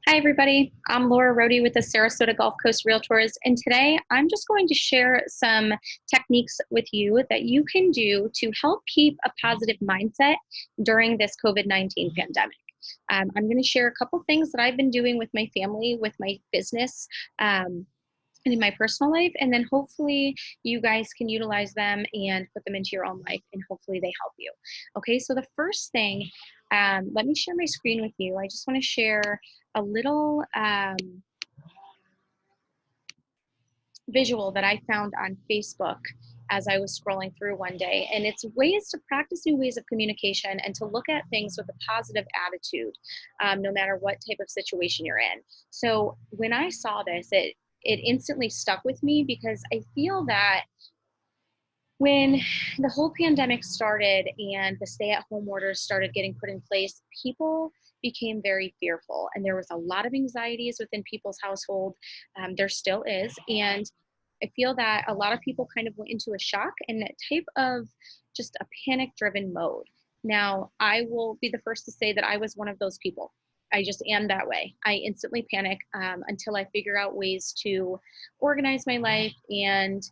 Hi, everybody. I'm Laura Rohde with the Sarasota Gulf Coast Realtors, and today I'm just going to share some techniques with you that you can do to help keep a positive mindset during this COVID-19 pandemic. I'm going to share a couple things that I've been doing with my family, with my business, and in my personal life, and then hopefully you guys can utilize them and put them into your own life, and hopefully they help you. Okay, so the first thing, let me share my screen with you. I just want to share a little visual that I found on Facebook as I was scrolling through one day. And it's ways to practice new ways of communication and to look at things with a positive attitude, no matter what type of situation you're in. So when I saw this, it instantly stuck with me because I feel that when the whole pandemic started and the stay-at-home orders started getting put in place, people became very fearful, and there was a lot of anxieties within people's household. There still is, and I feel that a lot of people kind of went into a shock and a type of just a panic-driven mode. Now, I will be the first to say that I was one of those people. I just am that way. I instantly panic until I figure out ways to organize my life and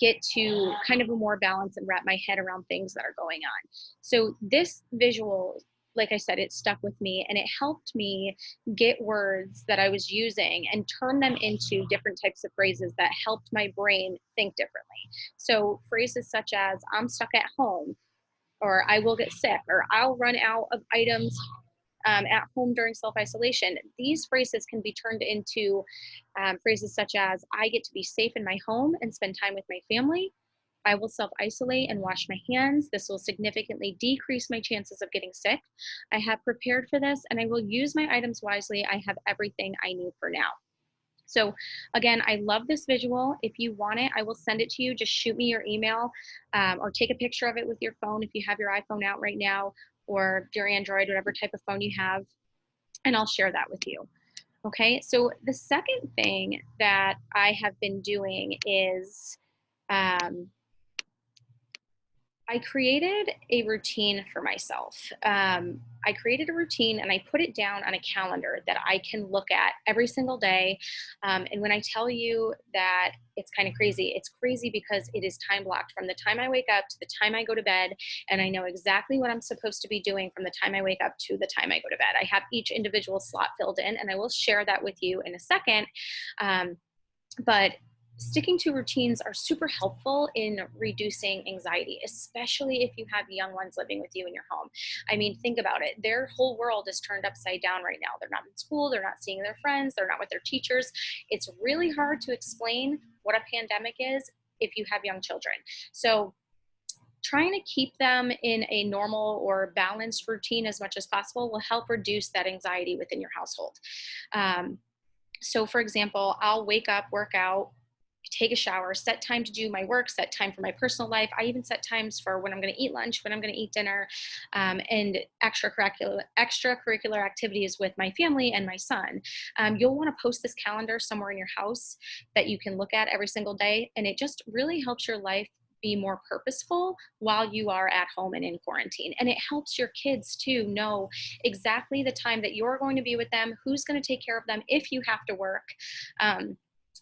get to kind of a more balance and wrap my head around things that are going on. So this visual, like I said, it stuck with me and it helped me get words that I was using and turn them into different types of phrases that helped my brain think differently. So phrases such as, I'm stuck at home, or I will get sick, or I'll run out of items at home during self-isolation. These phrases can be turned into phrases such as, I get to be safe in my home and spend time with my family. I will self-isolate and wash my hands. This will significantly decrease my chances of getting sick. I have prepared for this and I will use my items wisely. I have everything I need for now. So again, I love this visual. If you want it, I will send it to you. Just shoot me your email or take a picture of it with your phone if you have your iPhone out right now, or your Android, whatever type of phone you have, and I'll share that with you. Okay, so the second thing that I have been doing is I created a routine for myself. I created a routine and I put it down on a calendar that I can look at every single day. And when I tell you that it's kind of crazy, it's crazy because it is time blocked from the time I wake up to the time I go to bed. And I know exactly what I'm supposed to be doing from the time I wake up to the time I go to bed. I have each individual slot filled in, and I will share that with you in a second. But sticking to routines are super helpful in reducing anxiety, especially if you have young ones living with you in your home. I mean, think about it. Their whole world is turned upside down right now. They're not in school, they're not seeing their friends, they're not with their teachers. It's really hard to explain what a pandemic is if you have young children. So trying to keep them in a normal or balanced routine as much as possible will help reduce that anxiety within your household. So for example, I'll wake up, work out, take a shower, set time to do my work, set time for my personal life. I even set times for when I'm going to eat lunch, when I'm going to eat dinner, and extracurricular activities with my family and my son. You'll want to post this calendar somewhere in your house that you can look at every single day, and it just really helps your life be more purposeful while you are at home and in quarantine. And it helps your kids too know exactly the time that you're going to be with them, who's going to take care of them if you have to work.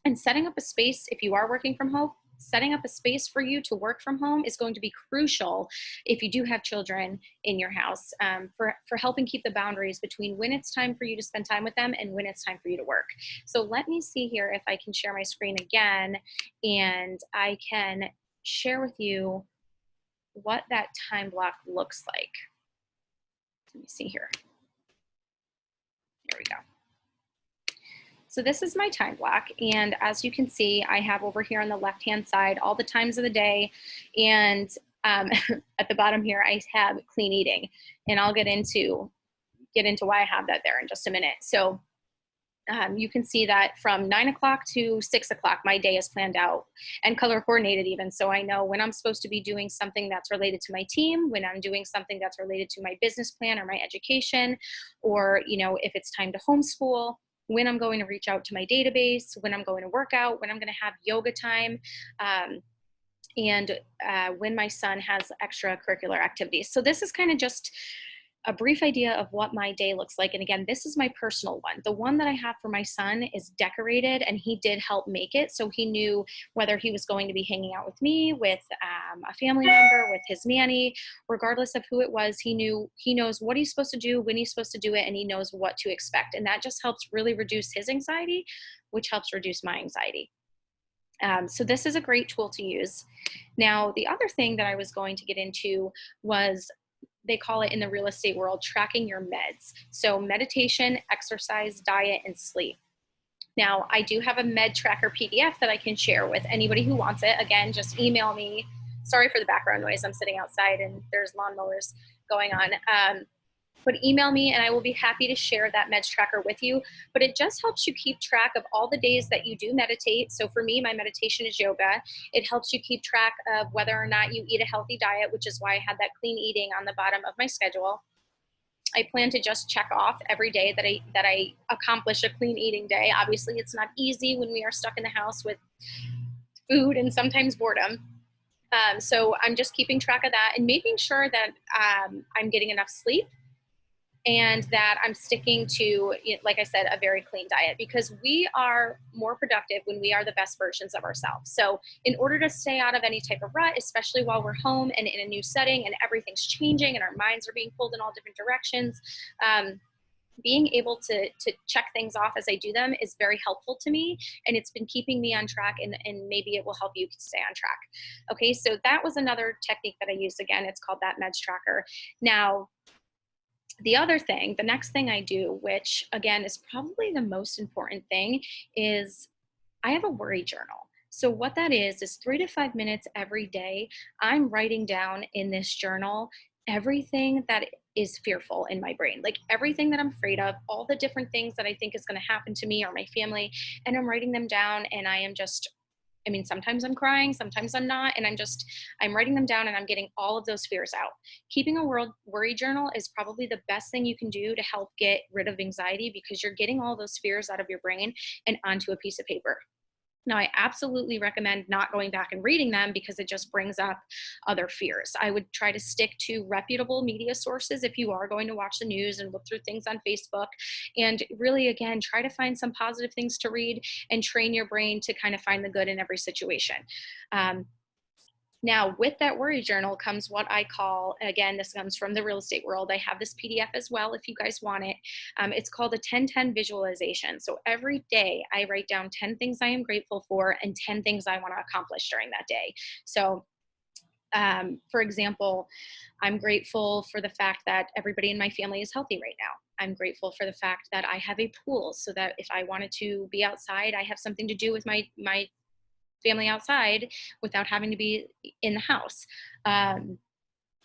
And setting up a space, if you are working from home, setting up a space for you to work from home is going to be crucial if you do have children in your house, for helping keep the boundaries between when it's time for you to spend time with them and when it's time for you to work. So let me see here if I can share my screen again and I can share with you what that time block looks like. Let me see here. Here we go. So this is my time block, and as you can see, I have over here on the left-hand side all the times of the day, and at the bottom here I have clean eating, and I'll get into why I have that there in just a minute. So you can see that from 9 o'clock to 6 o'clock, my day is planned out and color coordinated even. So I know when I'm supposed to be doing something that's related to my team, when I'm doing something that's related to my business plan or my education, or, you know, if it's time to homeschool, when I'm going to reach out to my database, when I'm going to work out, when I'm going to have yoga time, and when my son has extracurricular activities. So this is kind of just a brief idea of what my day looks like. And again, this is my personal one. The one that I have for my son is decorated, and he did help make it. So he knew whether he was going to be hanging out with me, with a family member, with his nanny, regardless of who it was, he knows what he's supposed to do, when he's supposed to do it, and he knows what to expect. And that just helps really reduce his anxiety, which helps reduce my anxiety. So this is a great tool to use. Now, the other thing that I was going to get into was, they call it in the real estate world, tracking your meds. So meditation, exercise, diet, and sleep. Now, I do have a med tracker PDF that I can share with anybody who wants it. Again, just email me. Sorry for the background noise. I'm sitting outside and there's lawnmowers going on. But email me and I will be happy to share that meds tracker with you. But it just helps you keep track of all the days that you do meditate. So for me, my meditation is yoga. It helps you keep track of whether or not you eat a healthy diet, which is why I had that clean eating on the bottom of my schedule. I plan to just check off every day that I accomplish a clean eating day. Obviously, it's not easy when we are stuck in the house with food and sometimes boredom. So I'm just keeping track of that and making sure that I'm getting enough sleep, and that I'm sticking to, like I said, a very clean diet, because we are more productive when we are the best versions of ourselves. So in order to stay out of any type of rut, especially while we're home and in a new setting and everything's changing and our minds are being pulled in all different directions, being able to check things off as I do them is very helpful to me, and it's been keeping me on track, and maybe it will help you stay on track. Okay, so that was another technique that I used. Again, it's called that meds tracker. Now, the other thing, the next thing I do, which again is probably the most important thing, is I have a worry journal. So what that is 3 to 5 minutes every day. I'm writing down in this journal everything that is fearful in my brain, like everything that I'm afraid of, all the different things that I think is going to happen to me or my family. And I'm writing them down, and sometimes I'm crying, sometimes I'm not. And I'm writing them down, and I'm getting all of those fears out. Keeping a worry journal is probably the best thing you can do to help get rid of anxiety, because you're getting all those fears out of your brain and onto a piece of paper. Now, I absolutely recommend not going back and reading them, because it just brings up other fears. I would try to stick to reputable media sources if you are going to watch the news and look through things on Facebook. And really, again, try to find some positive things to read and train your brain to kind of find the good in every situation. Now, with that worry journal comes what I call, again, this comes from the real estate world. I have this PDF as well if you guys want it. It's called a 10-10 visualization. So every day I write down 10 things I am grateful for and 10 things I want to accomplish during that day. So for example, I'm grateful for the fact that everybody in my family is healthy right now. I'm grateful for the fact that I have a pool, so that if I wanted to be outside, I have something to do with my family outside without having to be in the house.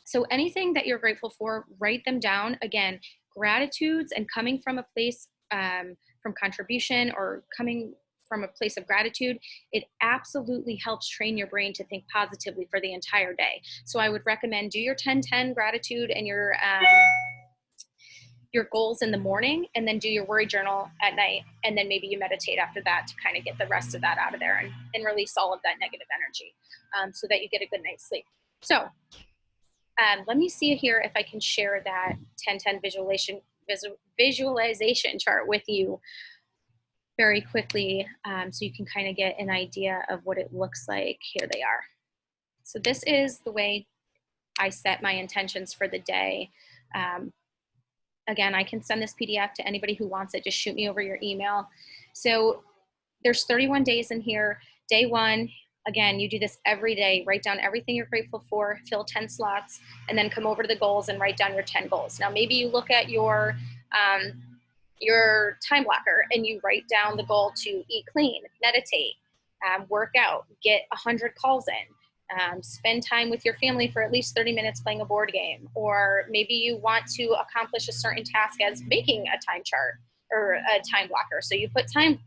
So anything that you're grateful for, write them down. Again, gratitudes and coming from a place from contribution or coming from a place of gratitude, it absolutely helps train your brain to think positively for the entire day. So I would recommend do your 10-10 gratitude and your goals in the morning, and then do your worry journal at night. And then maybe you meditate after that to kind of get the rest of that out of there and release all of that negative energy, so that you get a good night's sleep. So let me see here if I can share that 10-10 visualization chart with you very quickly, so you can kind of get an idea of what it looks like. Here they are. So this is the way I set my intentions for the day. Again, I can send this PDF to anybody who wants it. Just shoot me over your email. So there's 31 days in here. Day 1, again, you do this every day. Write down everything you're grateful for, fill 10 slots, and then come over to the goals and write down your 10 goals. Now, maybe you look at your time blocker and you write down the goal to eat clean, meditate, work out, get 100 calls in. Spend time with your family for at least 30 minutes playing a board game. Or maybe you want to accomplish a certain task as making a time chart or a time blocker. So you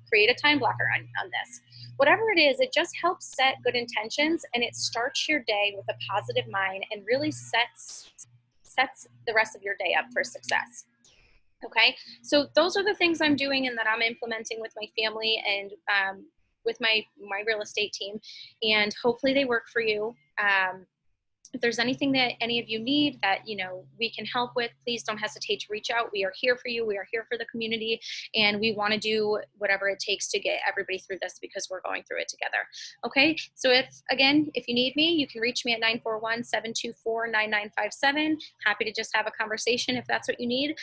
create a time blocker on this. Whatever it is, it just helps set good intentions, and it starts your day with a positive mind and really sets the rest of your day up for success. Okay, so those are the things I'm doing and that I'm implementing with my family and with my real estate team, and hopefully they work for you. If there's anything that any of you need that, we can help with, please don't hesitate to reach out. We are here for you. We are here for the community, and we want to do whatever it takes to get everybody through this, because we're going through it together. Okay. So if you need me, you can reach me at 941-724-9957. Happy to just have a conversation if that's what you need.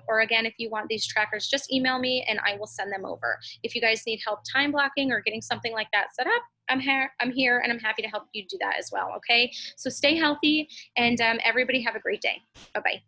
Or again, if you want these trackers, just email me and I will send them over. If you guys need help time blocking or getting something like that set up, I'm here, and I'm happy to help you do that as well. Okay. So stay healthy, and everybody have a great day. Bye-bye.